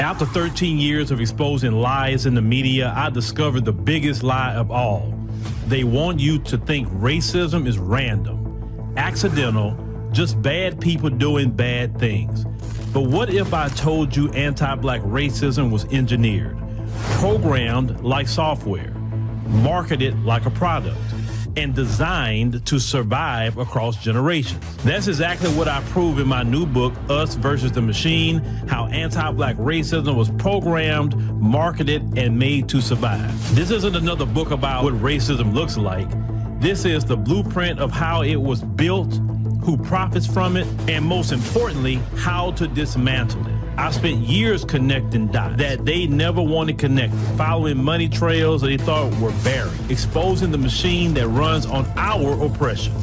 After 13 years of exposing lies in the media, I discovered the biggest lie of all. They want you to think racism is random, accidental, just bad people doing bad things. But what if I told you anti-black racism was engineered, programmed like software, marketed like a product, and designed to survive across generations? That's exactly what I prove in my new book, Us versus the Machine, How Anti-Black Racism Was Programmed, Marketed, and Made to Survive. This isn't another book about what racism looks like. This is the blueprint of how it was built, who profits from it, and most importantly, how to dismantle it. I spent years connecting dots that they never wanted connected, following money trails that they thought were buried, exposing the machine that runs on our oppression.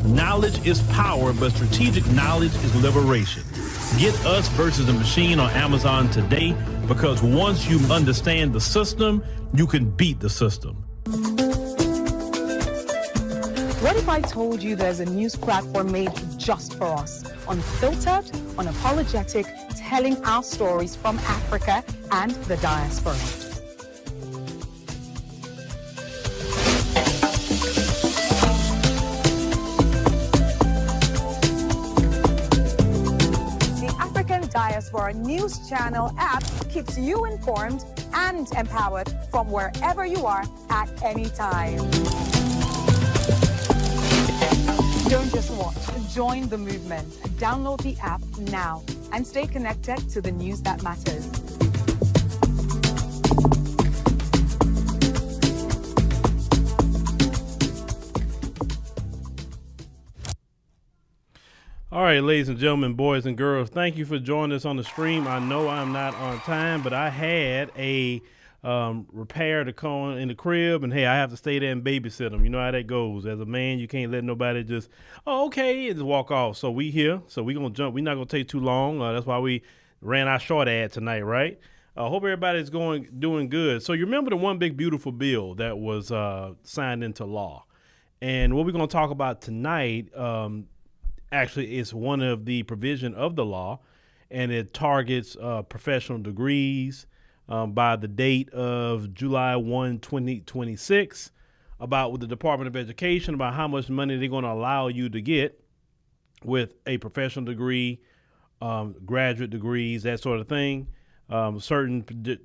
Knowledge is power, but strategic knowledge is liberation. Get Us versus the Machine on Amazon today, because once you understand the system, you can beat the system. What if I told you there's a news platform made just for us? Unfiltered, unapologetic, telling our stories from Africa and the diaspora. The African Diaspora News Channel app keeps you informed and empowered from wherever you are at any time. Don't just watch, join the movement. Download the app now and stay connected to the news that matters. All right, ladies and gentlemen, boys and girls, thank you for joining us on the stream. I know I'm not on time, but I had a repair to come in the crib, and hey, I have to stay there and babysit them. You know how that goes. As a man, you can't let nobody just, oh, okay, and just walk off. So we here, so we gonna jump. We're not gonna take too long. That's why we ran our short ad tonight, right? I hope everybody's doing good. So you remember the one big beautiful bill that was signed into law, and what we're gonna talk about tonight, actually, is one of the provision of the law, and it targets professional degrees. By the date of July 1, 2026, with the Department of Education, about how much money they're going to allow you to get with a professional degree, graduate degrees, that sort of thing. Certain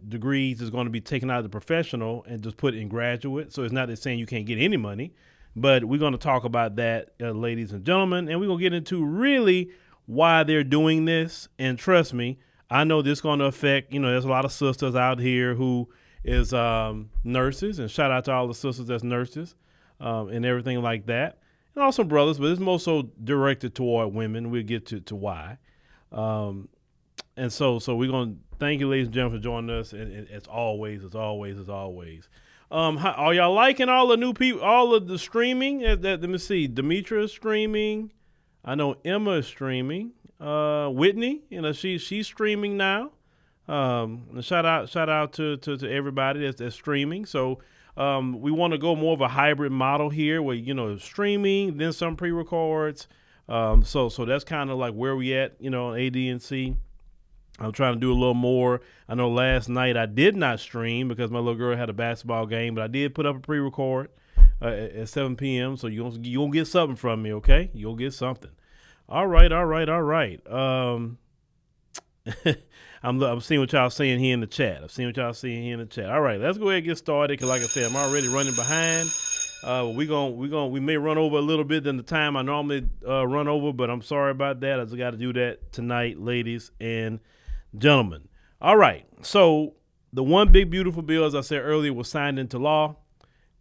degrees is going to be taken out of the professional and just put in graduate. So it's not that saying you can't get any money, but we're going to talk about that, ladies and gentlemen, and we're going to get into really why they're doing this. And trust me, I know this is going to affect, there's a lot of sisters out here who is nurses, and shout out to all the sisters that's nurses and everything like that. And also brothers, but it's more so directed toward women. We'll get to why. And so we're going to thank you, ladies and gentlemen, for joining us. And as always. Are y'all liking all the new people, all of the streaming? Let me see. Demetra is streaming. I know Emma is streaming. Whitney, she's streaming now. Shout out to everybody that's streaming. So we want to go more of a hybrid model here, where streaming, then some pre-records. So that's kind of like where we at, on ADNC. I'm trying to do a little more. I know last night I did not stream because my little girl had a basketball game, but I did put up a pre-record at 7 p.m. So you're gonna get something from me, okay? You'll get something. All right. I'm seeing what y'all saying here in the chat. All right, let's go ahead and get started, because like I said, I'm already running behind. We may run over a little bit than the time I normally run over, but I'm sorry about that. I just got to do that tonight, ladies and gentlemen. All right, so the one big beautiful bill, as I said earlier, was signed into law,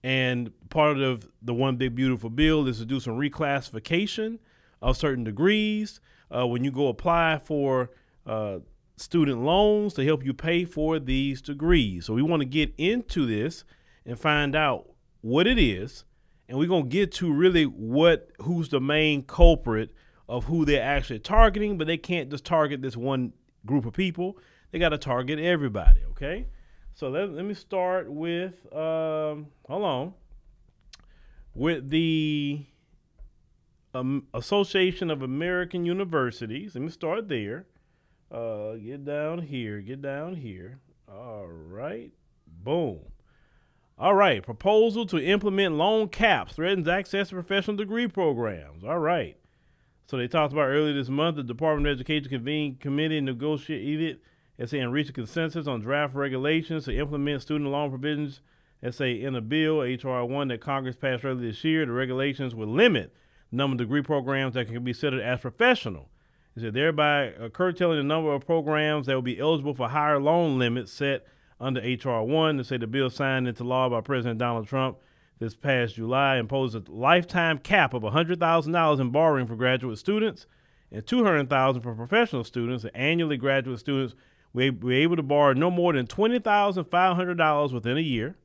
and part of the one big beautiful bill is to do some reclassification of certain degrees when you go apply for student loans to help you pay for these degrees. So we want to get into this and find out what it is, and we're going to get to really who's the main culprit of who they're actually targeting. But they can't just target this one group of people. They got to target everybody, okay? So let me start with with the Association of American Universities. Let me start there. Get down here. Get down here. All right. Boom. All right. Proposal to implement loan caps threatens access to professional degree programs. All right. So they talked about earlier this month, the Department of Education convened committee and negotiated and reached a consensus on draft regulations to implement student loan provisions in a bill, H.R. 1, that Congress passed earlier this year. The regulations would limit the number of degree programs that can be considered as professional. It said thereby curtailing the number of programs that will be eligible for higher loan limits set under H.R. 1. They say the bill signed into law by President Donald Trump this past July imposed a lifetime cap of $100,000 in borrowing for graduate students and $200,000 for professional students. And annually, graduate students will be able to borrow no more than $20,500 within a year.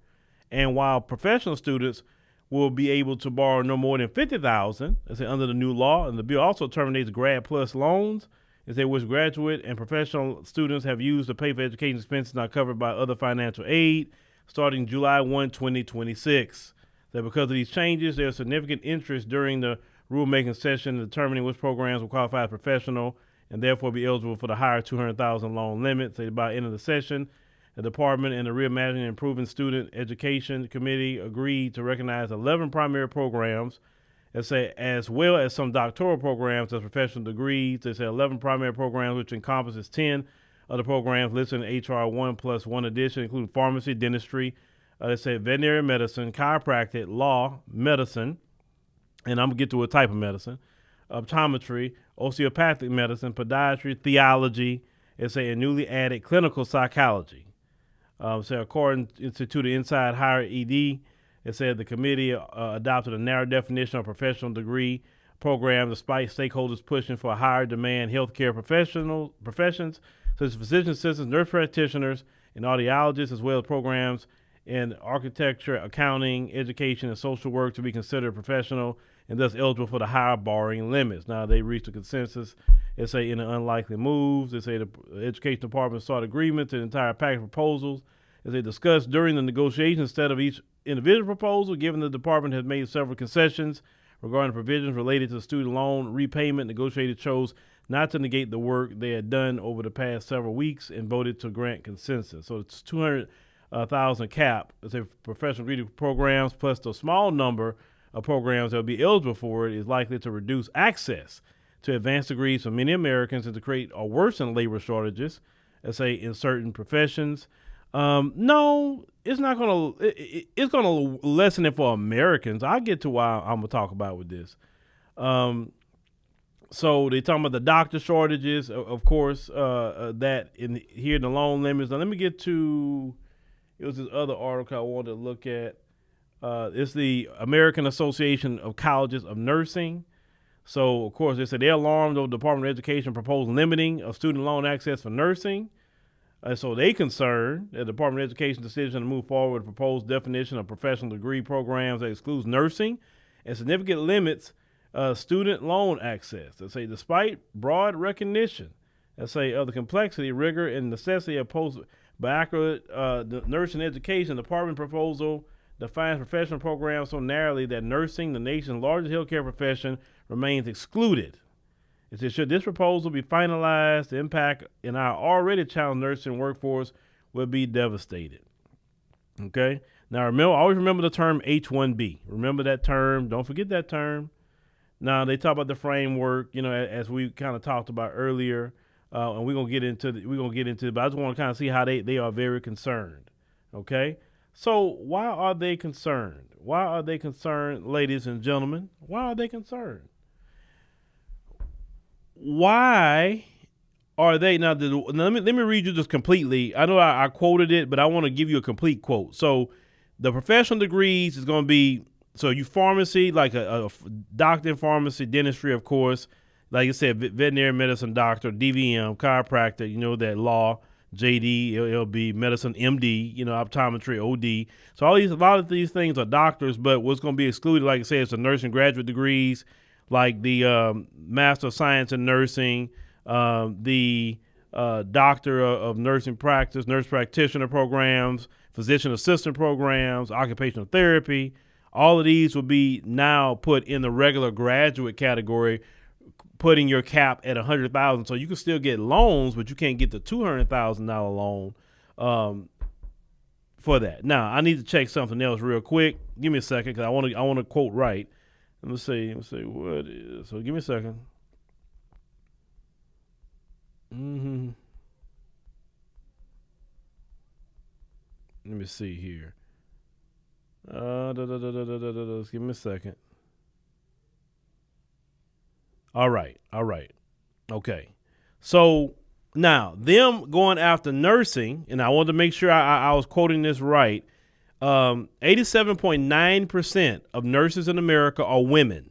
And while professional students will be able to borrow no more than $50,000, under the new law. And the bill also terminates Grad Plus loans, which graduate and professional students have used to pay for education expenses not covered by other financial aid, starting July 1, 2026. That because of these changes, there's significant interest during the rulemaking session in determining which programs will qualify as professional and therefore be eligible for the higher $200,000 loan limit. So by the end of the session, the department and the Reimagining and Improving Student Education Committee agreed to recognize 11 primary programs, as well as some doctoral programs as professional degrees. They say 11 primary programs, which encompasses 10 other programs listed in H.R. 1 plus 1 edition, including pharmacy, dentistry, veterinary medicine, chiropractic, law, medicine, and I'm going to get to a type of medicine, optometry, osteopathic medicine, podiatry, theology, and newly added clinical psychology. According to the Inside Higher ED, it said the committee adopted a narrow definition of professional degree program despite stakeholders pushing for higher demand healthcare professions such as physician assistants, nurse practitioners, and audiologists, as well as programs in architecture, accounting, education, and social work to be considered professional and thus eligible for the higher borrowing limits. Now, they reached a consensus, in an unlikely move. They say the Education Department sought agreement to the entire package of proposals as they discussed during the negotiations instead of each individual proposal, given the department has made several concessions regarding provisions related to student loan repayment. Negotiators chose not to negate the work they had done over the past several weeks and voted to grant consensus. So it's 200,000 cap, professional degree programs, plus the small number of programs that will be eligible for it is likely to reduce access to advanced degrees for many Americans and to create or worsen labor shortages, in certain professions. No, it's not going to. It's going to lessen it for Americans. I'll get to why I'm going to talk about with this. So they talking about the doctor shortages, of course, that here in the loan limits. Now let me get to. It was this other article I wanted to look at. It's the American Association of Colleges of Nursing. So, of course, they said they're alarmed over the Department of Education proposed limiting of student loan access for nursing. So they concerned that the Department of Education's decision to move forward with a proposed definition of professional degree programs that excludes nursing and significant limits student loan access. They say despite broad recognition, of the complexity, rigor, and necessity of post-baccalaureate nursing education, the department proposal defines professional programs so narrowly that nursing, the nation's largest healthcare profession, remains excluded. It says, should this proposal be finalized, the impact in our already challenged nursing workforce will be devastated. Okay? Now, always remember the term H-1B. Remember that term. Don't forget that term. Now, they talk about the framework, as we kind of talked about earlier, and we're going to get into it, but I just want to kind of see how they are very concerned. Okay? So why are they concerned? Why are they concerned, ladies and gentlemen? Why are they concerned? Why are they now? Let me read you this completely. I know I quoted it, but I want to give you a complete quote. So the professional degrees is going to be, so you pharmacy, like a doctor in pharmacy, dentistry, of course, like I said, veterinary medicine doctor, DVM, chiropractor, that law, JD, LLB, medicine, MD, optometry, OD. So a lot of these things are doctors, but what's going to be excluded, like I said, is the nursing graduate degrees, like the Master of Science in Nursing, the Doctor of Nursing Practice, nurse practitioner programs, physician assistant programs, occupational therapy. All of these will be now put in the regular graduate category, putting your cap at 100,000, so you can still get loans, but you can't get the $200,000 loan for that. Now, I need to check something else real quick. Give me a second, because I want to quote right. Let me see what is. So give me a second. Let me see here. Give me a second. All right. Okay. So now them going after nursing, and I wanted to make sure I was quoting this right. 87.9% of nurses in America are women.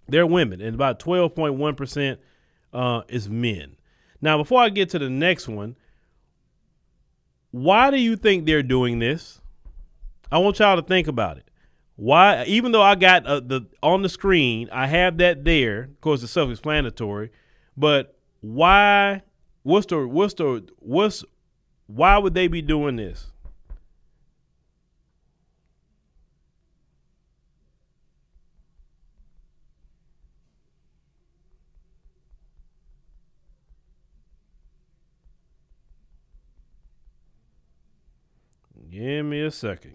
They're women, and about 12.1% is men. Now, before I get to the next one, why do you think they're doing this? I want y'all to think about it. Why, even though I got on the screen, I have that there. Of course, it's self-explanatory. But why? Why would they be doing this? Give me a second.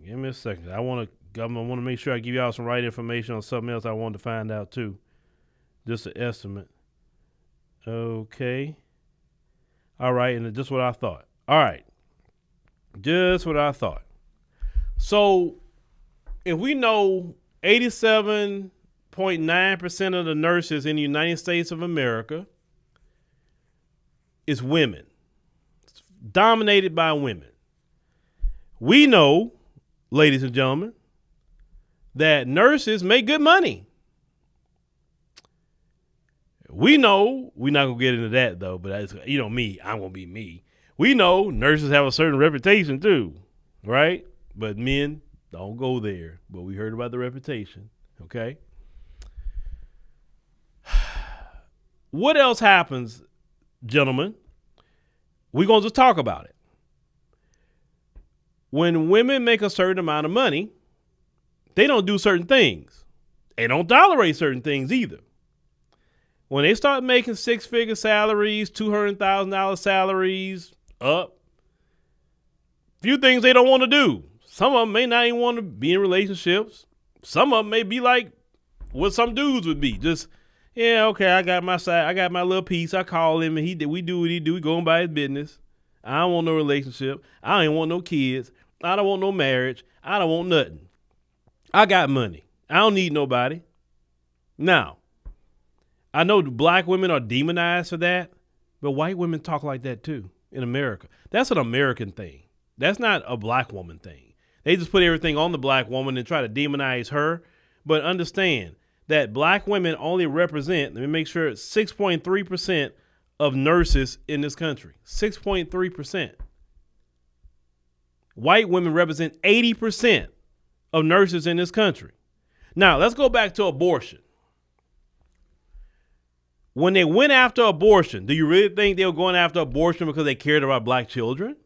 I want to make sure I give y'all some right information on something else I wanted to find out too. Just an estimate. Okay. All right, and just what I thought. All right. Just what I thought. So, if we know 87.9% of the nurses in the United States of America is women, it's dominated by women. We know, ladies and gentlemen, that nurses make good money. We know, we're not going to get into that though, but me, I'm going to be me. We know nurses have a certain reputation too, right? But men don't go there. But we heard about the reputation, okay? What else happens, gentlemen? We're going to just talk about it. When women make a certain amount of money, they don't do certain things. They don't tolerate certain things either. When they start making six-figure salaries, $200,000 salaries up, few things they don't want to do. Some of them may not even want to be in relationships. Some of them may be like what some dudes would be. Just, yeah, okay, I got my side. I got my little piece. I call him and we do what he do. We going by his business. I don't want no relationship. I don't even want no kids. I don't want no marriage. I don't want nothing. I got money. I don't need nobody. Now, I know black women are demonized for that, but white women talk like that too in America. That's an American thing. That's not a black woman thing. They just put everything on the black woman and try to demonize her. But understand that black women only represent, let me make sure, 6.3% of nurses in this country. 6.3%. White women represent 80% of nurses in this country. Now, let's go back to abortion. When they went after abortion, do you really think they were going after abortion because they cared about black children?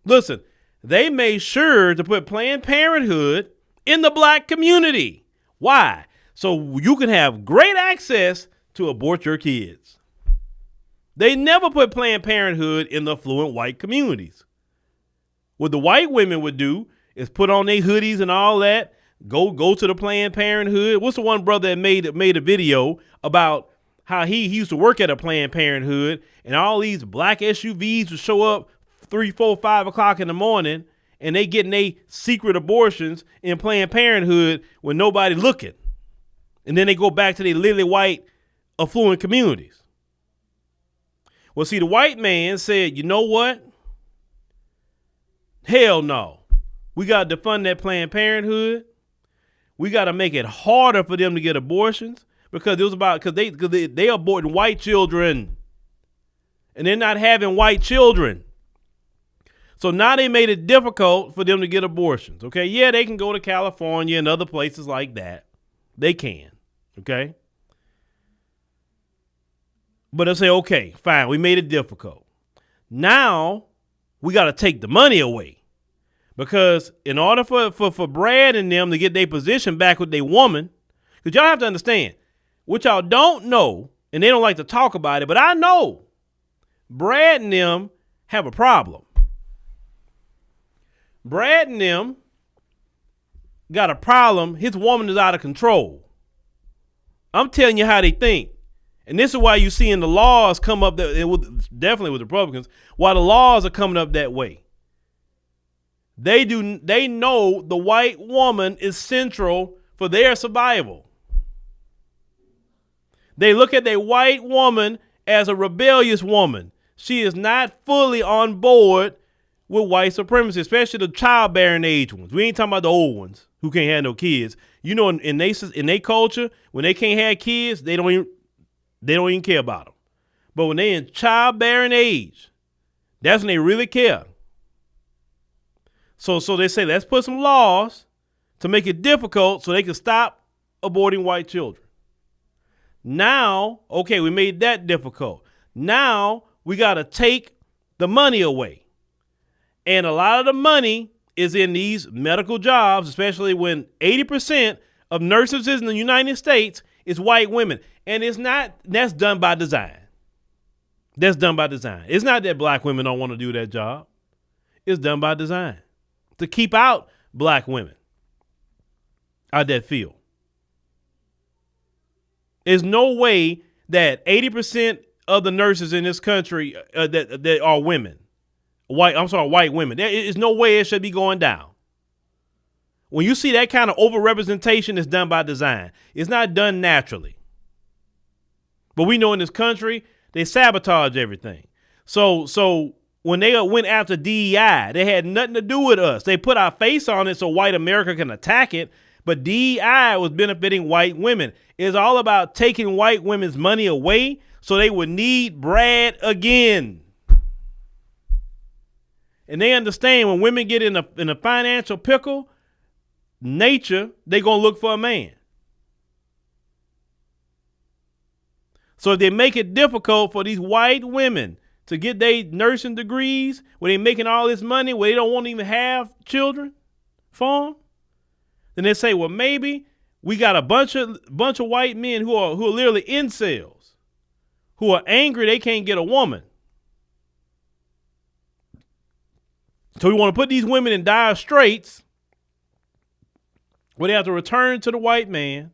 Listen, they made sure to put Planned Parenthood in the black community. Why? So you can have great access to abort your kids. They never put Planned Parenthood in the affluent white communities. What the white women would do is put on their hoodies and all that, go to the Planned Parenthood. What's the one brother that made a video about how he used to work at a Planned Parenthood and all these black SUVs would show up 3, 4, 5 o'clock in the morning and they getting their secret abortions in Planned Parenthood with nobody looking. And then they go back to their lily white affluent communities. Well, see, the white man said, you know what? Hell no. We got to defund that Planned Parenthood. We got to make it harder for them to get abortions because they aborting white children and they're not having white children. So now they made it difficult for them to get abortions. Okay. Yeah, they can go to California and other places like that. They can. Okay. But they'll say, okay, fine, we made it difficult. Now we got to take the money away because in order for Brad and them to get their position back with their woman, because y'all have to understand, what y'all don't know, and they don't like to talk about it, but I know Brad and them have a problem. Brad and them got a problem. His woman is out of control. I'm telling you how they think. And this is why you seeing the laws come up, definitely with Republicans, why the laws are coming up that way. They know the white woman is central for their survival. They look at the white woman as a rebellious woman. She is not fully on board with white supremacy, especially the childbearing age ones. We ain't talking about the old ones who can't have no kids. You know, in their culture, when they can't have kids, they don't even care about them. But when they in childbearing age, that's when they really care. So they say, let's put some laws to make it difficult so they can stop aborting white children. Now, okay, we made that difficult. Now we got to take the money away. And a lot of the money is in these medical jobs, especially when 80% of nurses in the United States is white women. And that's done by design. That's done by design. It's not that black women don't want to do that job. It's done by design to keep out black women out that field. There's no way that 80% of the nurses in this country that are women, white women. There is no way it should be going down. When you see that kind of overrepresentation, it's done by design. It's not done naturally. But we know in this country, they sabotage everything. So when they went after DEI, they had nothing to do with us. They put our face on it so white America can attack it. But DEI was benefiting white women. It's all about taking white women's money away so they would need Brad again. And they understand when women get in a financial pickle, nature, they're going to look for a man. So if they make it difficult for these white women to get their nursing degrees, where they're making all this money, where they don't want to even have children for them, then they say, well, maybe we got a bunch of white men who are literally incels, who are angry they can't get a woman. So we want to put these women in dire straits where they have to return to the white man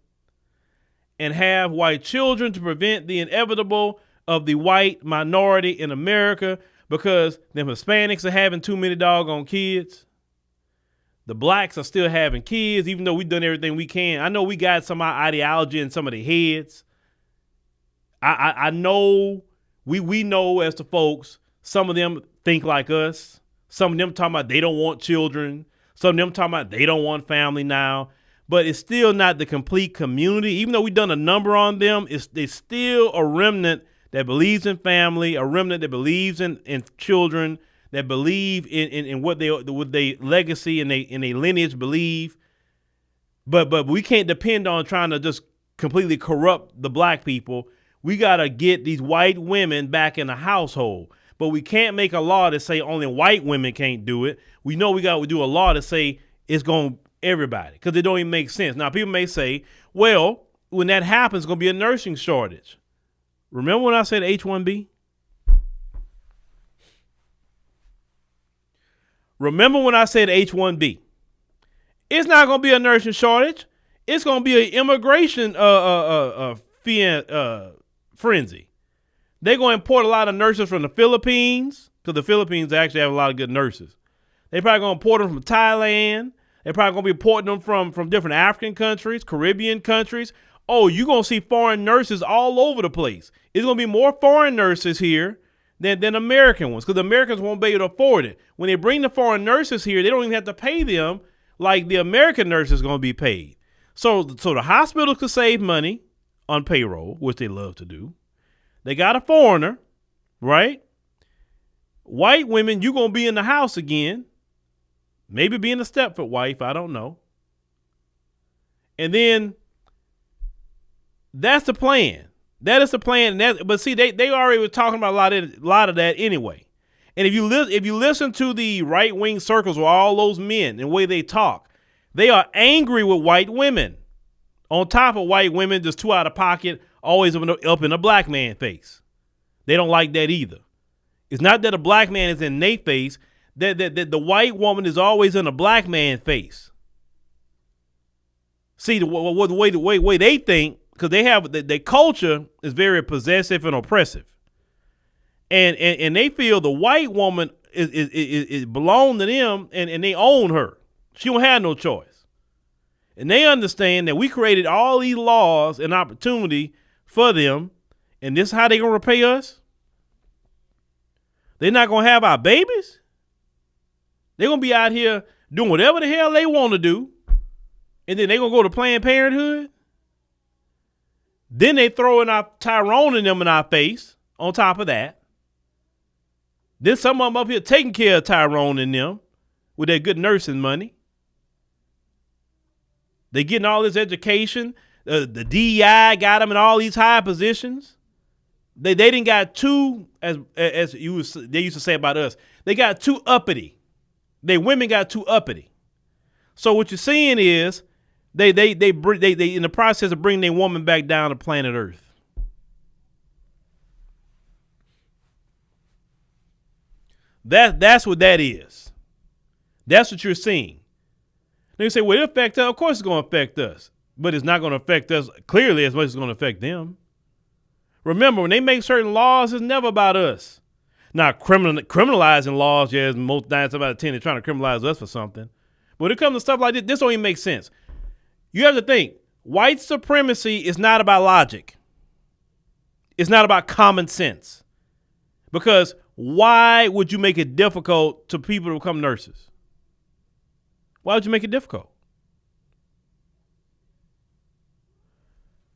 and have white children to prevent the inevitable of the white minority in America, because them Hispanics are having too many doggone kids. The blacks are still having kids, even though we've done everything we can. I know we got some ideology in some of the heads. I know we know as the folks, some of them think like us. Some of them talking about they don't want children. Some of them talking about they don't want family now. But it's still not the complete community. Even though we've done a number on them, there's still a remnant that believes in family, a remnant that believes in children, that believe in what they legacy and they lineage believe. But we can't depend on trying to just completely corrupt the black people. We got to get these white women back in the household. But we can't make a law that say only white women can't do it. We know we got to do a law to say it's going to everybody, because it don't even make sense. Now, people may say, well, when that happens, it's going to be a nursing shortage. Remember when I said H-1B? Remember when I said H-1B? It's not going to be a nursing shortage. It's going to be an immigration frenzy. They're going to import a lot of nurses from the Philippines, because the Philippines actually have a lot of good nurses. They're probably going to import them from Thailand. They're probably going to be importing them from different African countries, Caribbean countries. Oh, you're going to see foreign nurses all over the place. It's going to be more foreign nurses here than American ones, because the Americans won't be able to afford it. When they bring the foreign nurses here, they don't even have to pay them like the American nurses are going to be paid. So the hospitals could save money on payroll, which they love to do. They got a foreigner, right? White women, you're going to be in the house again. Maybe being a Stepford wife, I don't know. And then that's the plan. That is the plan. But see, they already were talking about a lot of that anyway. And if you listen to the right wing circles with all those men and the way they talk, they are angry with white women. On top of white women just too out of pocket, always up in a black man's face. They don't like that either. It's not that a black man is in their face, that the white woman is always in a black man's face. See, the way they think, because they have their culture is very possessive and oppressive. And they feel the white woman is belong to them and they own her. She don't have no choice. And they understand that we created all these laws and opportunity for them, and this is how they gonna repay us? They're not gonna have our babies? They're gonna be out here doing whatever the hell they want to do, and then they're gonna go to Planned Parenthood? Then they throw in our Tyrone and them in our face on top of that. Then some of them up here taking care of Tyrone and them with their good nursing money. They getting all this education. The DEI got them in all these high positions. They didn't got too, they used to say about us, they got too uppity. They women got too uppity. So what you're seeing is they in the process of bringing their woman back down to planet Earth. That's what that is. That's what you're seeing. Then you say, well, it affects us. Of course it's going to affect us. But it's not going to affect us clearly as much as it's going to affect them. Remember, when they make certain laws, it's never about us. Now, criminalizing laws, yes, most 9 times out of 10, they're trying to criminalize us for something. But when it comes to stuff like this don't even make sense. You have to think, white supremacy is not about logic. It's not about common sense. Because why would you make it difficult to people to become nurses? Why would you make it difficult?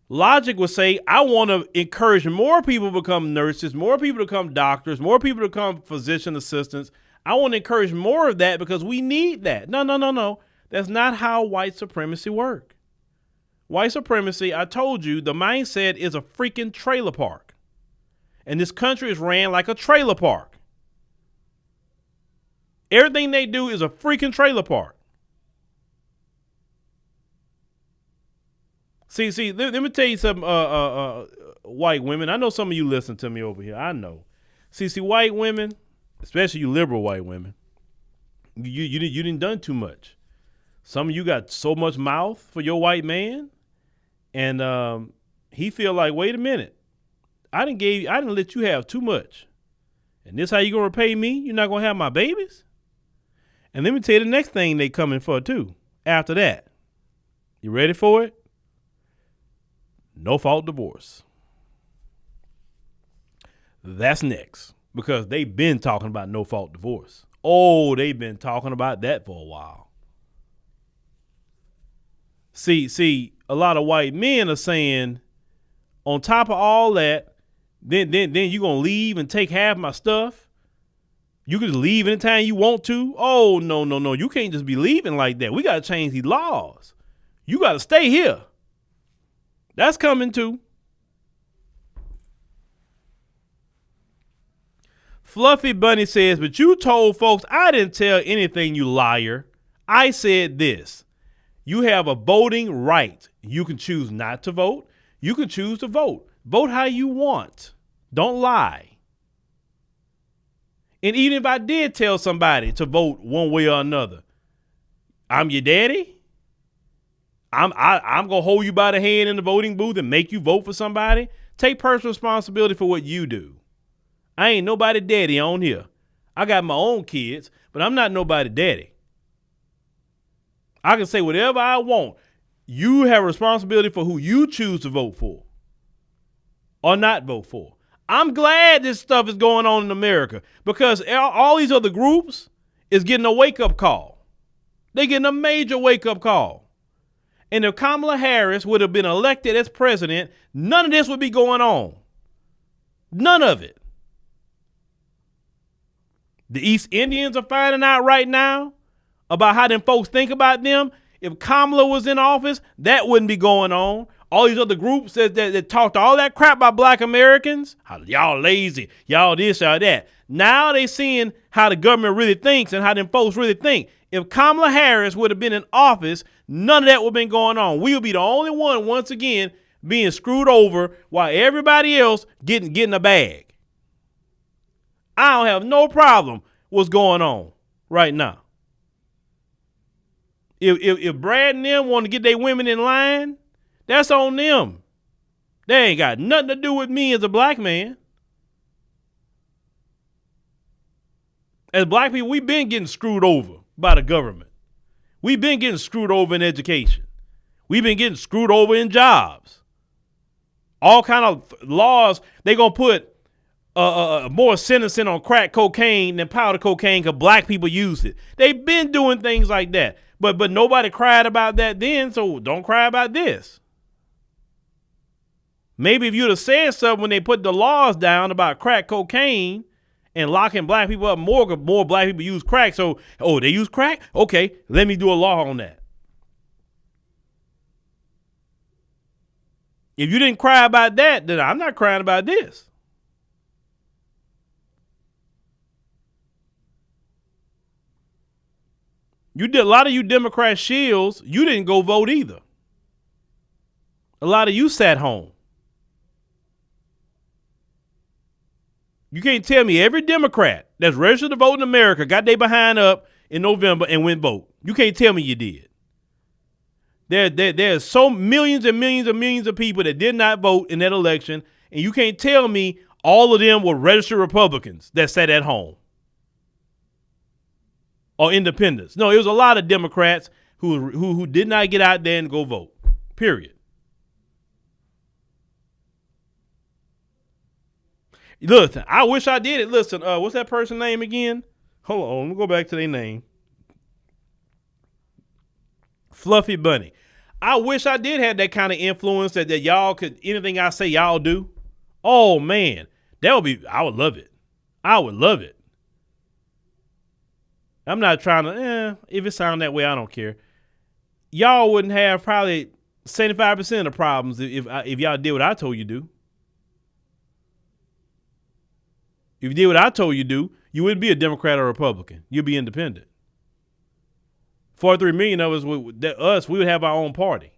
Logic would say, I want to encourage more people to become nurses, more people to become doctors, more people to become physician assistants. I want to encourage more of that because we need that. No. That's not how white supremacy works. White supremacy, I told you, the mindset is a freaking trailer park. And this country is ran like a trailer park. Everything they do is a freaking trailer park. See, let me tell you something, white women. I know some of you listen to me over here. I know. See, white women, especially you liberal white women, you didn't done too much. Some of you got so much mouth for your white man, and he feel like, wait a minute, I didn't let you have too much, and this how you gonna repay me? You're not gonna have my babies? And let me tell you the next thing they coming for too. After that, you ready for it? No fault divorce. That's next because they've been talking about no fault divorce. Oh, they've been talking about that for a while. See, a lot of white men are saying, on top of all that, then you gonna leave and take half my stuff? You can just leave anytime you want to? Oh, no. You can't just be leaving like that. We gotta change these laws. You gotta stay here. That's coming too. Fluffy Bunny says, but you told folks I didn't tell anything, you liar. I said this. You have a voting right. You can choose not to vote. You can choose to vote. Vote how you want. Don't lie. And even if I did tell somebody to vote one way or another, I'm your daddy. I'm going to hold you by the hand in the voting booth and make you vote for somebody. Take personal responsibility for what you do. I ain't nobody daddy on here. I got my own kids, but I'm not nobody daddy. I can say whatever I want. You have responsibility for who you choose to vote for or not vote for. I'm glad this stuff is going on in America because all these other groups is getting a wake-up call. They're getting a major wake-up call. And if Kamala Harris would have been elected as president, none of this would be going on. None of it. The East Indians are finding out right now about how them folks think about them. If Kamala was in office, that wouldn't be going on. All these other groups that talked all that crap about black Americans, how y'all lazy, y'all this, y'all that. Now they seeing how the government really thinks and how them folks really think. If Kamala Harris would have been in office, none of that would have been going on. We would be the only one, once again, being screwed over while everybody else getting a bag. I don't have no problem what's going on right now. If Brad and them want to get their women in line, that's on them. They ain't got nothing to do with me as a black man. As black people, we've been getting screwed over by the government. We've been getting screwed over in education. We've been getting screwed over in jobs. All kind of laws, they going to put more sentencing on crack cocaine than powder cocaine because black people use it. They've been doing things like that. But nobody cried about that then, so don't cry about this. Maybe if you'd have said something when they put the laws down about crack cocaine and locking black people up more black people use crack. So, they use crack? Okay, let me do a law on that. If you didn't cry about that, then I'm not crying about this. You did a lot of you Democrat shills, you didn't go vote either. A lot of you sat home. You can't tell me every Democrat that's registered to vote in America got their behind up in November and went vote. You can't tell me you did. There's so millions and millions and millions of people that did not vote in that election, and you can't tell me all of them were registered Republicans that sat at home or independents. No, it was a lot of Democrats who did not get out there and go vote, period. Listen, I wish I did it. Listen, what's that person's name again? Hold on, let me go back to their name. Fluffy Bunny. I wish I did have that kind of influence that y'all could, anything I say, y'all do. Oh, man, I would love it. I would love it. I'm not trying to, if it sounds that way, I don't care. Y'all wouldn't have probably 75% of the problems if y'all did what I told you to do. If you did what I told you to do, you wouldn't be a Democrat or a Republican. You'd be independent. 43 million of us, we would have our own party.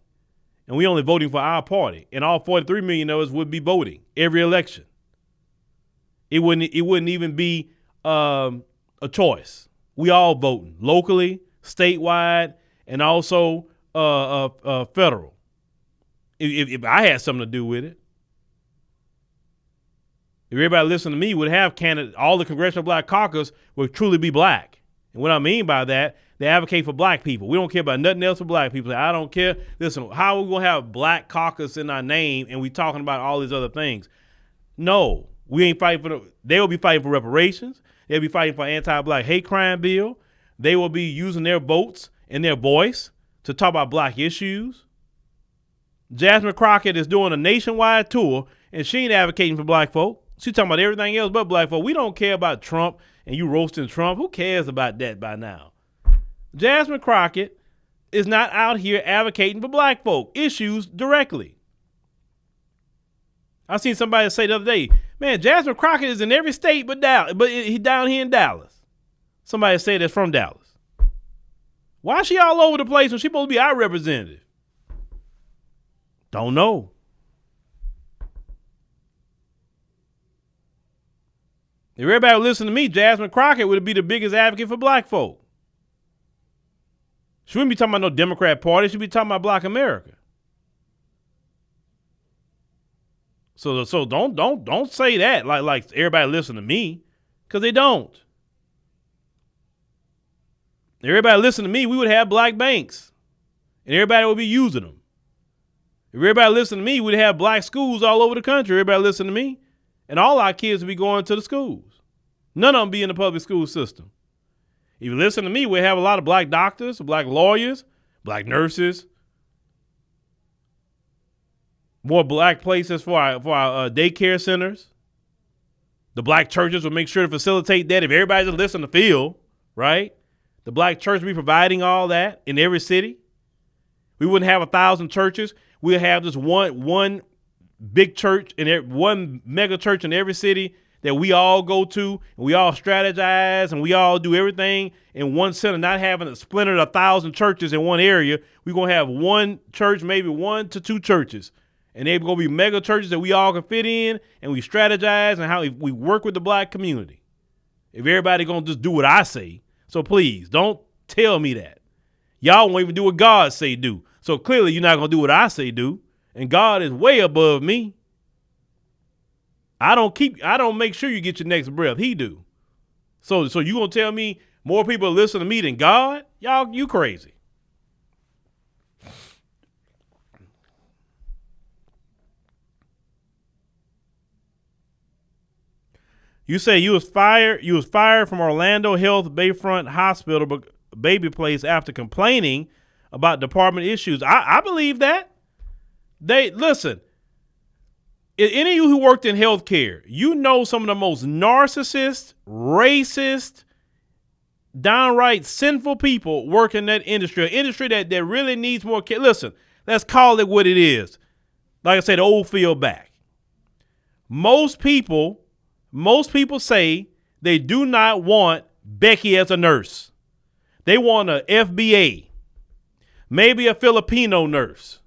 And we only voting for our party. And all 43 million of us would be voting every election. It wouldn't even be a choice. We all voting locally, statewide, and also federal. If I had something to do with it. If everybody listening to me would have all the Congressional Black Caucus would truly be black. And what I mean by that, they advocate for black people. We don't care about nothing else for black people. I don't care. Listen, how are we going to have black caucus in our name and we talking about all these other things? No, we ain't fighting they will be fighting for reparations. They'll be fighting for anti-black hate crime bill. They will be using their votes and their voice to talk about black issues. Jasmine Crockett is doing a nationwide tour and she ain't advocating for black folk. She's talking about everything else but black folk. We don't care about Trump and you roasting Trump. Who cares about that by now? Jasmine Crockett is not out here advocating for black folk issues directly. I seen somebody say the other day, man, Jasmine Crockett is in every state but Dallas, but he's down here in Dallas. Somebody said that's from Dallas. Why is she all over the place when she's supposed to be our representative? Don't know. If everybody would listen to me, Jasmine Crockett would be the biggest advocate for black folk. She wouldn't be talking about no Democrat party. She'd be talking about black America. So don't say that like everybody listen to me, because they don't. If everybody listen to me, we would have black banks, and everybody would be using them. If everybody listen to me, we'd have black schools all over the country. Everybody listen to me, and all our kids would be going to the schools. None of them be in the public school system. If you listen to me, we have a lot of black doctors, black lawyers, black nurses, more black places for our daycare centers. The black churches will make sure to facilitate that. If everybody just listen to Phil, right? The black church will be providing all that in every city. We wouldn't have 1,000 churches. We'll have just one big church and one mega church in every city that we all go to, and we all strategize, and we all do everything in one center, not having it splintered 1,000 churches in one area. We're going to have one church, maybe 1 to 2 churches, And they're going to be mega churches that we all can fit in, and we strategize and how we work with the black community. If everybody going to just do what I say. So please, don't tell me that. Y'all won't even do what God say do. So clearly you're not going to do what I say do. And God is way above me. I don't make sure you get your next breath. He do. So you going to tell me more people listen to me than God? Y'all, you crazy. You say you was fired from Orlando Health Bayfront Hospital baby place after complaining about department issues. I believe that. Listen, any of you who worked in healthcare, you know some of the most narcissist, racist, downright sinful people work in that industry, an industry that really needs more care. Listen, let's call it what it is. Like I said, the old field back. Most people say they do not want Becky as a nurse. They want a FBA, maybe a Filipino nurse,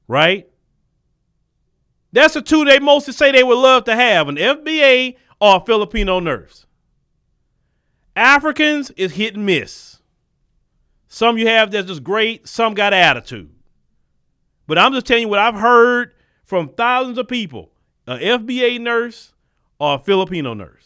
right? That's the two they mostly say they would love to have, an FBA or a Filipino nurse. Africans is hit and miss. Some you have that's just great, some got attitude. But I'm just telling you what I've heard from thousands of people, an FBA nurse or a Filipino nurse.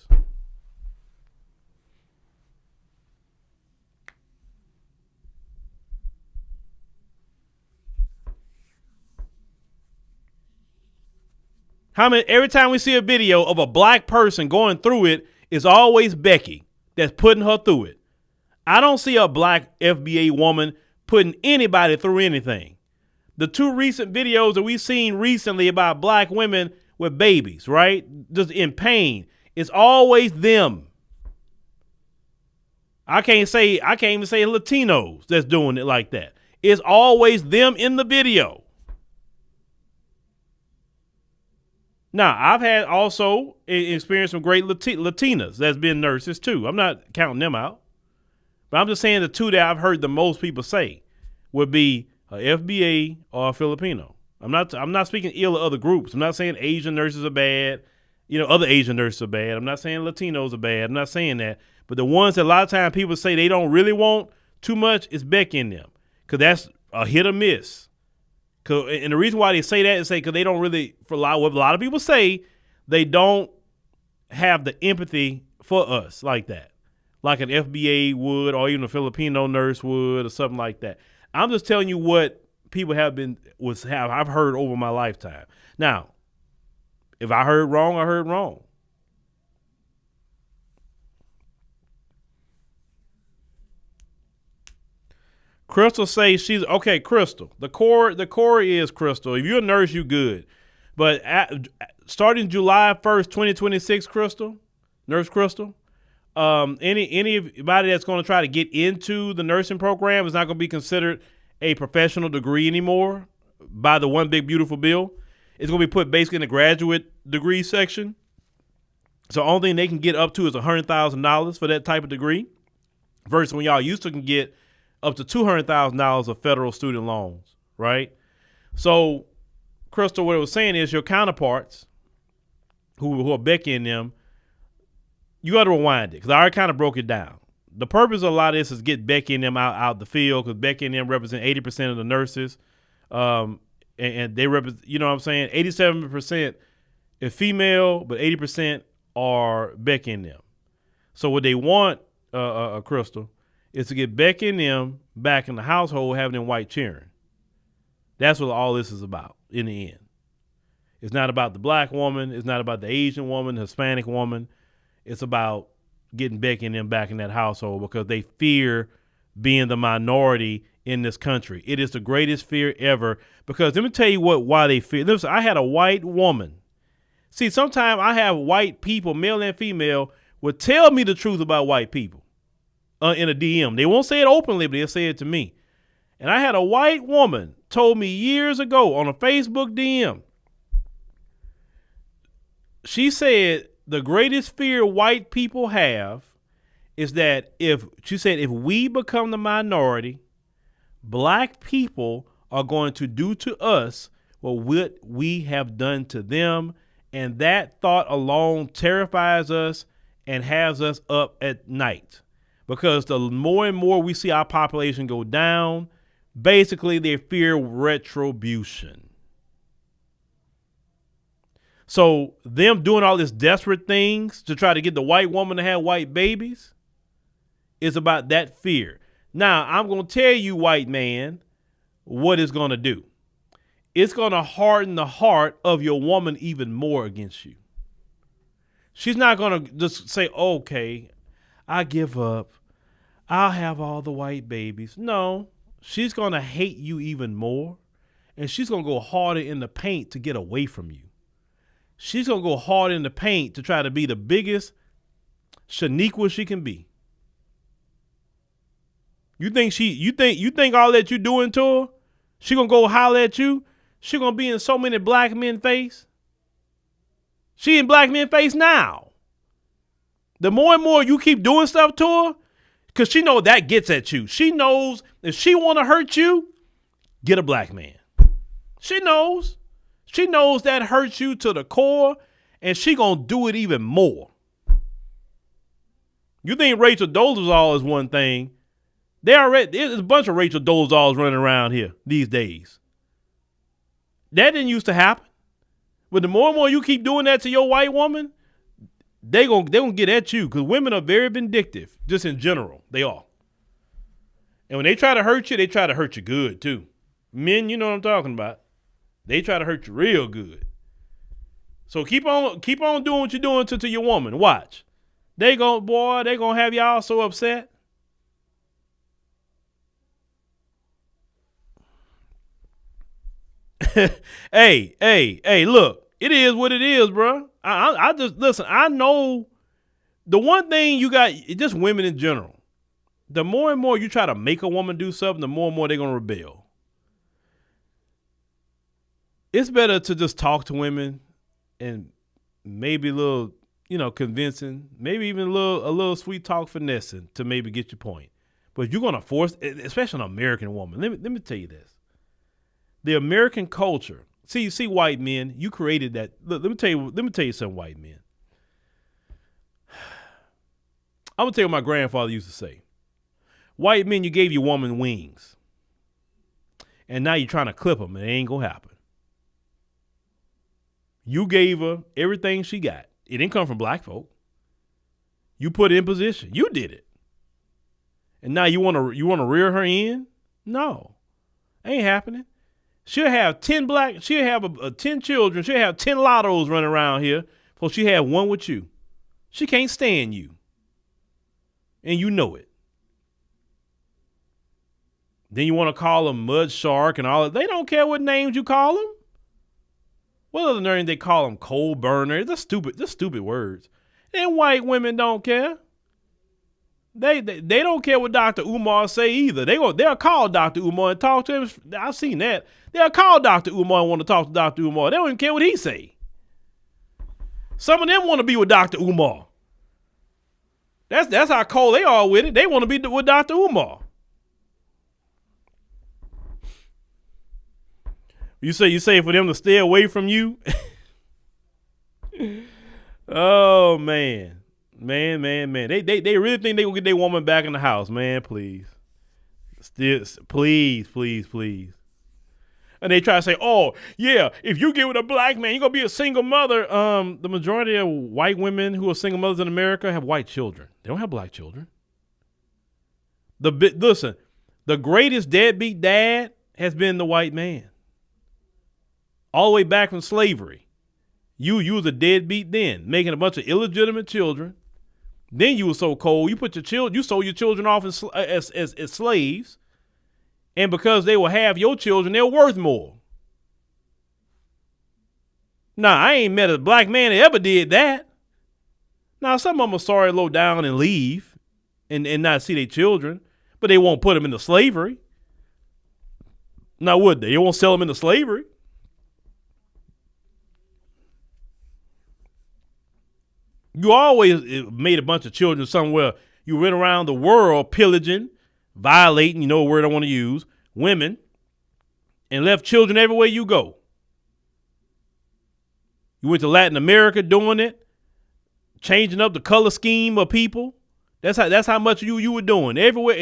Every time we see a video of a black person going through it, it's always Becky that's putting her through it. I don't see a black FBA woman putting anybody through anything. The two recent videos that we've seen recently about black women with babies, right? Just in pain. It's always them. I can't even say Latinos that's doing it like that. It's always them in the video. Now, I've had also experienced some great Latinas that's been nurses too. I'm not counting them out. But I'm just saying the two that I've heard the most people say would be a FBA or a Filipino. I'm not speaking ill of other groups. I'm not saying Asian nurses are bad. Other Asian nurses are bad. I'm not saying Latinos are bad. I'm not saying that. But the ones that a lot of times people say they don't really want too much is Becky in them. Because that's a hit or miss. And the reason why they say that is because they don't really, what a lot of people say, they don't have the empathy for us like that. Like an FBA would, or even a Filipino nurse would, or something like that. I'm just telling you what people I've heard over my lifetime. Now, if I heard wrong, I heard wrong. Crystal says Crystal. The core is Crystal. If you're a nurse, you good. But starting July 1st, 2026, Nurse Crystal, anybody that's going to try to get into the nursing program is not going to be considered a professional degree anymore by the One Big Beautiful Bill. It's going to be put basically in the graduate degree section. So the only thing they can get up to is $100,000 for that type of degree, versus when y'all used to can get up to $200,000 of federal student loans, right? So, Crystal, what it was saying is your counterparts, who are Becky and them, you got to rewind it because I already kind of broke it down. The purpose of a lot of this is get Becky and them out the field because Becky and them represent 80% of the nurses, and they represent, you know what I'm saying? 87% is female, but 80% are Becky and them. So what they want, Crystal, is to get Becky and them back in the household having them white cheering. That's what all this is about in the end. It's not about the black woman. It's not about the Asian woman, the Hispanic woman. It's about getting Becky and them back in that household because they fear being the minority in this country. It is the greatest fear ever because let me tell you why they fear. Listen, I had a white woman. See, sometimes I have white people, male and female, would tell me the truth about white people. In a DM. They won't say it openly, but they'll say it to me. And I had a white woman told me years ago on a Facebook DM. She said the greatest fear white people have is that if we become the minority, black people are going to do to us for what we have done to them. And that thought alone terrifies us and has us up at night, because the more and more we see our population go down, basically they fear retribution. So them doing all these desperate things to try to get the white woman to have white babies is about that fear. Now, I'm going to tell you, white man, what it's going to do. It's going to harden the heart of your woman even more against you. She's not going to just say, okay, I give up. I'll have all the white babies. No, she's going to hate you even more, and she's going to go harder in the paint to get away from you. She's going to go hard in the paint to try to be the biggest Shaniqua she can be. You think all that you doing to her, she going to go holler at you? She going to be in so many black men's face? She in black men's face now. The more and more you keep doing stuff to her, because she knows that gets at you. She knows if she want to hurt you, get a black man. She knows. She knows that hurts you to the core, and she gonna do it even more. You think Rachel Dolezal is one thing? There's a bunch of Rachel Dolezals running around here these days. That didn't used to happen. But the more and more you keep doing that to your white woman, they gonna get at you, because women are very vindictive, just in general. They are. And when they try to hurt you, they try to hurt you good too. Men, you know what I'm talking about. They try to hurt you real good. So keep on doing what you're doing to your woman. Watch. They gonna have y'all so upset. Hey, look, it is what it is, bro. I just, listen, I know the one thing you got, just women in general. The more and more you try to make a woman do something, the more and more they're going to rebel. It's better to just talk to women and maybe a little, convincing, maybe even a little sweet talk finessing to maybe get your point. But if you're going to force, especially an American woman, let me tell you this. The American culture, see white men, you created that. Look, let me tell you something, white men. I'm going to tell you what my grandfather used to say. White men, you gave your woman wings. And now you're trying to clip them, and it ain't going to happen. You gave her everything she got. It didn't come from black folk. You put it in position. You did it. And now you want to rear her in? No. Ain't happening. She'll have 10 she'll have 10 children. She'll have 10 lottos running around here before she have one with you. She can't stand you. And you know it. Then you want to call them mud shark and all that. They don't care what names you call them. What other name they call them? Coal burner. Just stupid words. And white women don't care. They don't care what Dr. Umar say either. They'll call Dr. Umar and talk to him. I've seen that. They'll call Dr. Umar and want to talk to Dr. Umar. They don't even care what he say. Some of them want to be with Dr. Umar. That's how cold they are with it. They want to be with Dr. Umar. You say for them to stay away from you? Oh man. Man. They really think they gonna get their woman back in the house, man. Please. Please. And they try to say, oh, yeah, if you get with a black man, you're gonna be a single mother. The majority of white women who are single mothers in America have white children. They don't have black children. Listen, the greatest deadbeat dad has been the white man. All the way back from slavery. You was a deadbeat then, making a bunch of illegitimate children. Then you were so cold, you sold your children off as slaves. And because they will have your children, they're worth more. Now, I ain't met a black man that ever did that. Now, some of them are sorry to low down and leave and not see their children, but they won't put them into slavery. Now, would they? They won't sell them into slavery. You always made a bunch of children somewhere. You went around the world pillaging, violating, a word I want to use, women, and left children everywhere you go. You went to Latin America doing it, changing up the color scheme of people. That's how much you were doing. Everywhere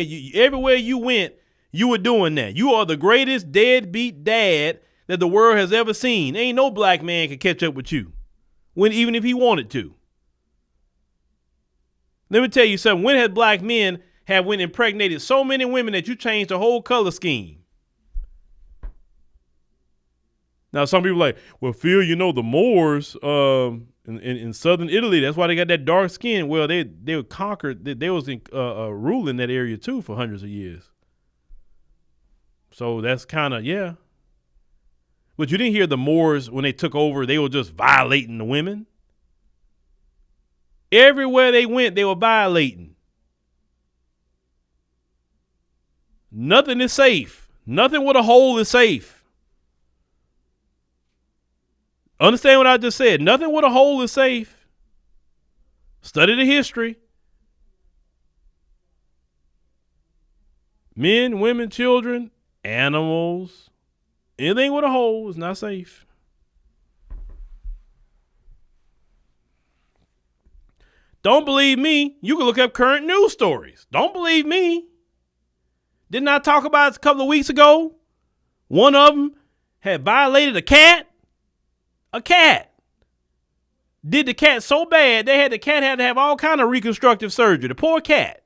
you went, you were doing that. You are the greatest deadbeat dad that the world has ever seen. Ain't no black man can catch up with you, even if he wanted to. Let me tell you something. When has black men have went impregnated so many women that you changed the whole color scheme? Now, some people are like, well, Phil, the Moors in southern Italy, that's why they got that dark skin. Well, they were conquered. They was ruling that area, too, for hundreds of years. So that's kind of, yeah. But you didn't hear the Moors, when they took over, they were just violating the women. Everywhere they went, they were violating. Nothing is safe. Nothing with a hole is safe. Understand what I just said? Nothing with a hole is safe. Study the history. Men, women, children, animals, anything with a hole is not safe. Don't believe me? You can look up current news stories. Don't believe me? Didn't I talk about it a couple of weeks ago? One of them had violated a cat. A cat. Did the cat so bad, the cat had to have all kind of reconstructive surgery. The poor cat.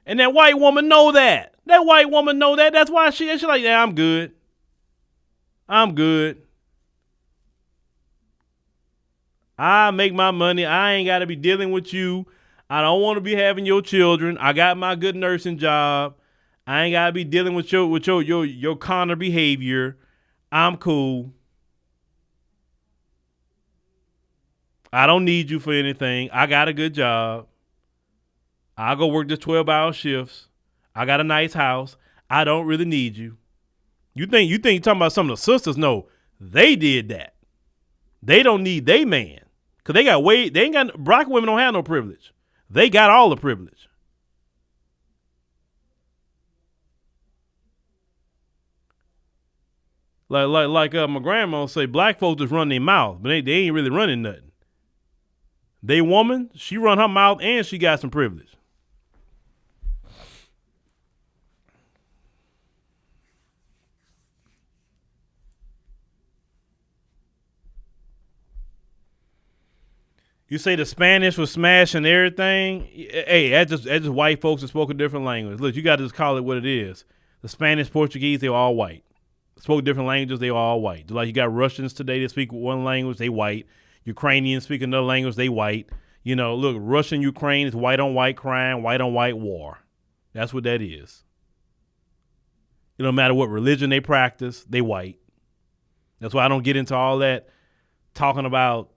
And that white woman know that. That white woman know that. That's why she's like, yeah, I'm good. I'm good. I make my money. I ain't got to be dealing with you. I don't want to be having your children. I got my good nursing job. I ain't got to be dealing with your Connor behavior. I'm cool. I don't need you for anything. I got a good job. I'll go work just 12-hour shifts. I got a nice house. I don't really need you. You think you're talking about some of the sisters? No, they did that. They don't need they man. Cause black women don't have no privilege. They got all the privilege. Like my grandma say, black folks just run their mouth, but they ain't really running nothing. They woman, she run her mouth and she got some privilege. You say the Spanish was smashing everything. Hey, that's just white folks that spoke a different language. Look, you got to just call it what it is. The Spanish, Portuguese, they were all white. Spoke different languages, they were all white. Like you got Russians today that speak one language, they white. Ukrainians speak another language, they white. Look, Russian, Ukraine is white on white crime, white on white war. That's what that is. It don't matter what religion they practice, they white. That's why I don't get into all that talking about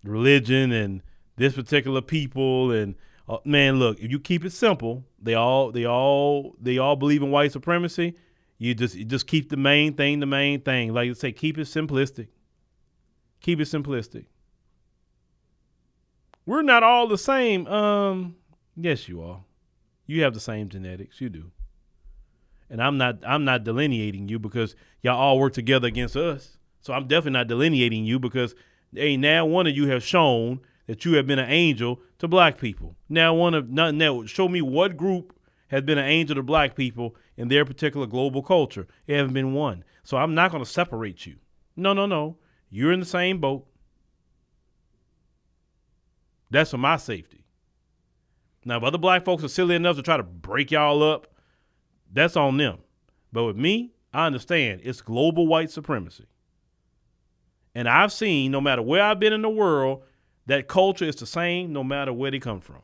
religion and this particular people and man, look, if you keep it simple, they all believe in white supremacy. You just keep the main thing. Like you say, keep it simplistic. Keep it simplistic. We're not all the same. Yes, you are. You have the same genetics. You do. And I'm not delineating you because y'all all work together against us. So I'm definitely not delineating you because ain't now one of you have shown that you have been an angel to black people. Now show me what group has been an angel to black people in their particular global culture. It hasn't been one. So I'm not going to separate you. No. You're in the same boat. That's for my safety. Now, if other black folks are silly enough to try to break y'all up, that's on them. But with me, I understand it's global white supremacy. And I've seen, no matter where I've been in the world, that culture is the same no matter where they come from.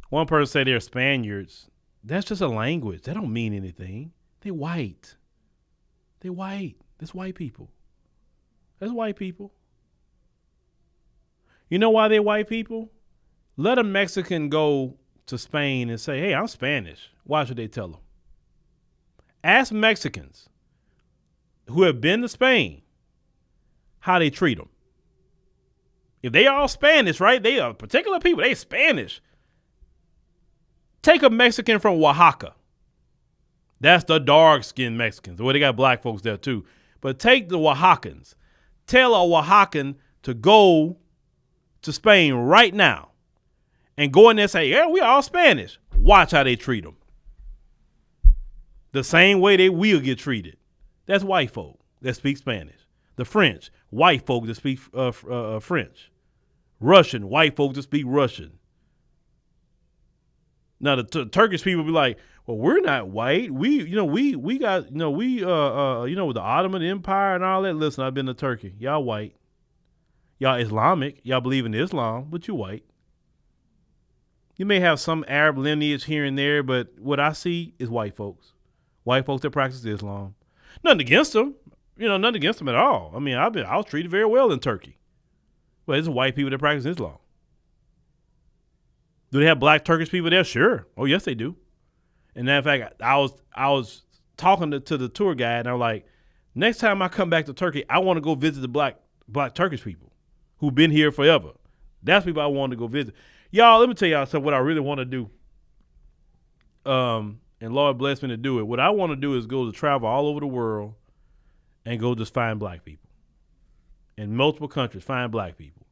One person said they're Spaniards. That's just a language. That don't mean anything. They white. They white. That's white people. That's white people. You know why they're white people? Let a Mexican go to Spain and say, hey, I'm Spanish. Why should they tell them? Ask Mexicans who have been to Spain how they treat them. If they are all Spanish, right? They are particular people. They Spanish. Take a Mexican from Oaxaca. That's the dark-skinned Mexicans. Well, they got black folks there too. But take the Oaxacans. Tell a Oaxacan to go to Spain right now and go in there and say, yeah, we all Spanish. Watch how they treat them. The same way they will get treated. That's white folk that speak Spanish. The French, white folk that speak French. Russian, white folk that speak Russian. Now the Turkish people be like, well, we're not white. We got, with the Ottoman Empire and all that. Listen, I've been to Turkey. Y'all white. Y'all Islamic. Y'all believe in Islam, but you white. You may have some Arab lineage here and there, but what I see is white folks. White folks that practice Islam. Nothing against them. Nothing against them at all. I mean, I was treated very well in Turkey. But it's white people that practice Islam. Do they have black Turkish people there? Sure. Oh, yes, they do. And in fact, I was talking to the tour guide, and I was like, next time I come back to Turkey, I want to go visit the black Turkish people who've been here forever. That's people I want to go visit. Y'all, let me tell y'all something, what I really want to do. And Lord bless me to do it. What I want to do is go to travel all over the world and go just find black people. In multiple countries, find black people.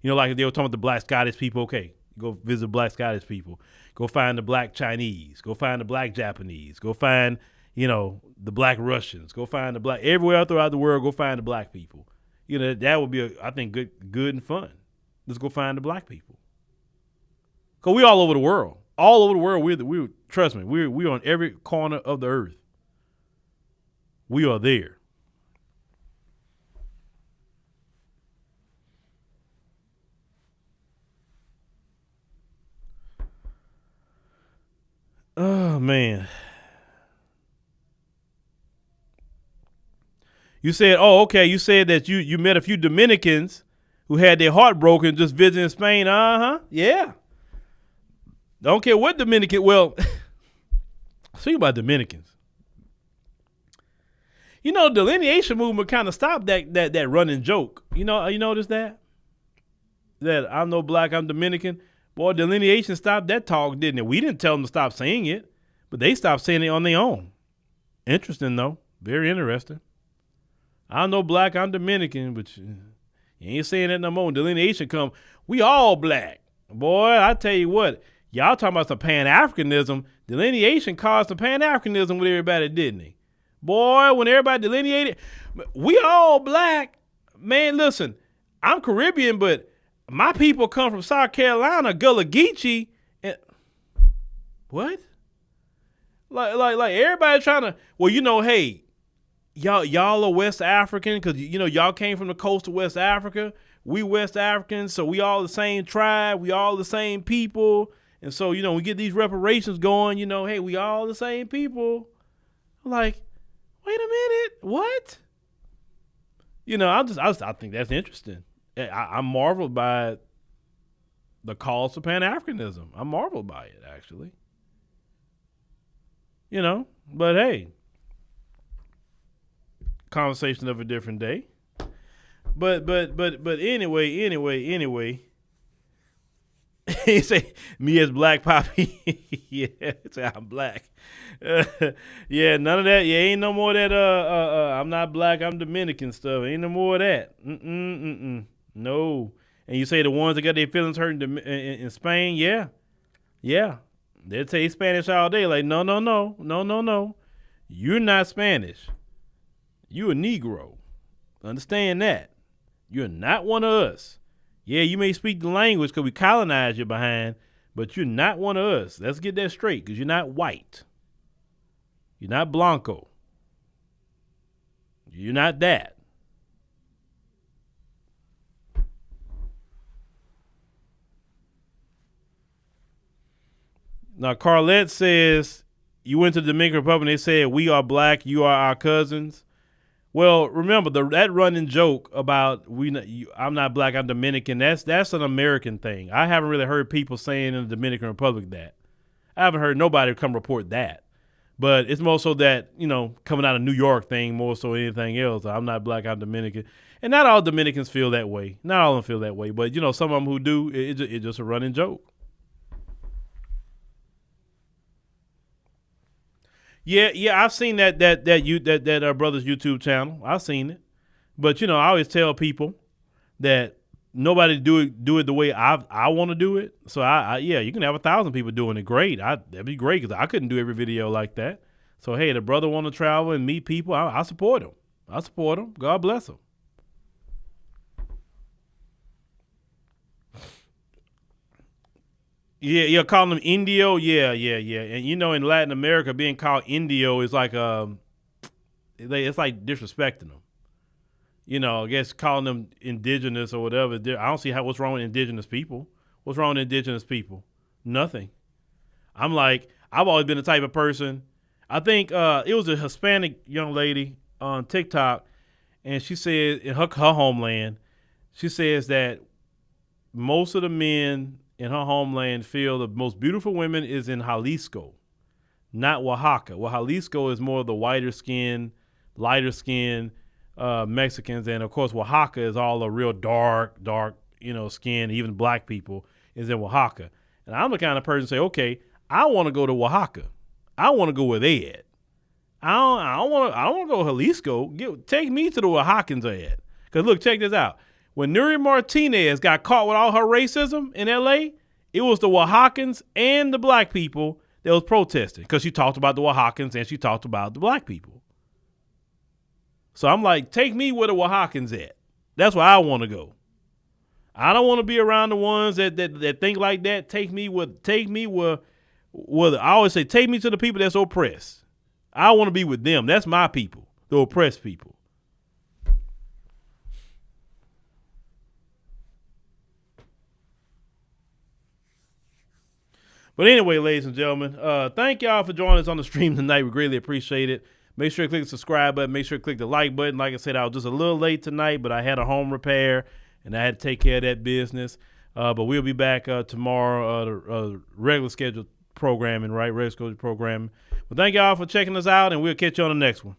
Like if they were talking about the black Scottish people, okay, go visit black Scottish people. Go find the black Chinese. Go find the black Japanese. Go find, the black Russians. Go find the black, everywhere throughout the world, go find the black people. That would be, I think, good and fun. Let's go find the black people. Because we all over the world. All over the world, we trust me, we're on every corner of the earth. We are there. Oh, man. You said, you said that you met a few Dominicans who had their heart broken just visiting Spain. Uh-huh. Yeah. Don't care what Dominican. Well, speaking about Dominicans. Delineation movement kind of stopped that running joke. You notice that? That I'm no black, I'm Dominican. Boy, delineation stopped that talk, didn't it? We didn't tell them to stop saying it, but they stopped saying it on their own. Interesting, though. Very interesting. I'm no black, I'm Dominican, but you ain't saying that no more. Delineation come, we all black. Boy, I tell you what, y'all talking about some Pan-Africanism. Delineation caused some Pan-Africanism with everybody, didn't he? Boy, when everybody delineated, we all black. Man, listen, I'm Caribbean, but my people come from South Carolina, Gullah Geechee. And what? Like everybody trying to, hey, y'all are West African because, y'all came from the coast of West Africa. We West Africans, so we all the same tribe. We all the same people. And so, we get these reparations going, hey, we all the same people. I'm like, wait a minute, what? I think that's interesting. I'm marveled by the calls to Pan-Africanism. I'm marveled by it, actually. But hey, conversation of a different day. But anyway. He say, me as black poppy. Yeah, say I'm black. Yeah, none of that. Yeah, ain't no more of that, I'm not black, I'm Dominican stuff. Ain't no more of that. No. And you say the ones that got their feelings hurt in Spain, yeah. They'll tell you Spanish all day. Like, no. You're not Spanish. You're a Negro. Understand that. You're not one of us. Yeah, you may speak the language because we colonized you behind, but you're not one of us. Let's get that straight because you're not white. You're not Blanco. You're not that. Now, Carlette says, you went to the Dominican Republic and they said, we are black, you are our cousins. Well, remember, that running joke about I'm not black, I'm Dominican, that's an American thing. I haven't really heard people saying in the Dominican Republic that. I haven't heard nobody come report that. But it's more so that, coming out of New York thing more so anything else. I'm not black, I'm Dominican. And not all Dominicans feel that way. Not all of them feel that way. But, some of them who do, it's just a running joke. Yeah, I've seen that brother's YouTube channel. I've seen it. But, I always tell people that nobody do it the way I want to do it. So you can have 1,000 people doing it. Great. That'd be great because I couldn't do every video like that. So hey, the brother want to travel and meet people. I support him. I support him. God bless him. Yeah, calling them Indio. Yeah. And in Latin America, being called Indio is like it's like disrespecting them. I guess calling them indigenous or whatever. I don't see what's wrong with indigenous people. What's wrong with indigenous people? Nothing. I'm like, I've always been the type of person. I think it was a Hispanic young lady on TikTok, and she said in her homeland, she says that most of the men in her homeland feel the most beautiful women is in Jalisco, not Oaxaca. Well, Jalisco is more of the whiter skin, lighter skin Mexicans, and of course Oaxaca is all the real dark skin. Even black people is in Oaxaca. And I'm the kind of person say, okay, I want to go to Oaxaca. I want to go where they at. I don't want to go to Jalisco. Take me to the Oaxacans at. Because look, check this out. When Nuri Martinez got caught with all her racism in L.A., it was the Oaxacans and the black people that was protesting because she talked about the Oaxacans and she talked about the black people. So I'm like, take me where the Oaxacans at. That's where I want to go. I don't want to be around the ones that think like that. Take me where I always say, take me to the people that's oppressed. I want to be with them. That's my people, the oppressed people. But anyway, ladies and gentlemen, thank y'all for joining us on the stream tonight. We greatly appreciate it. Make sure you click the subscribe button. Make sure you click the like button. Like I said, I was just a little late tonight, but I had a home repair, and I had to take care of that business. But we'll be back tomorrow, regular scheduled programming, right? Regular scheduled programming. Well, thank y'all for checking us out, and we'll catch you on the next one.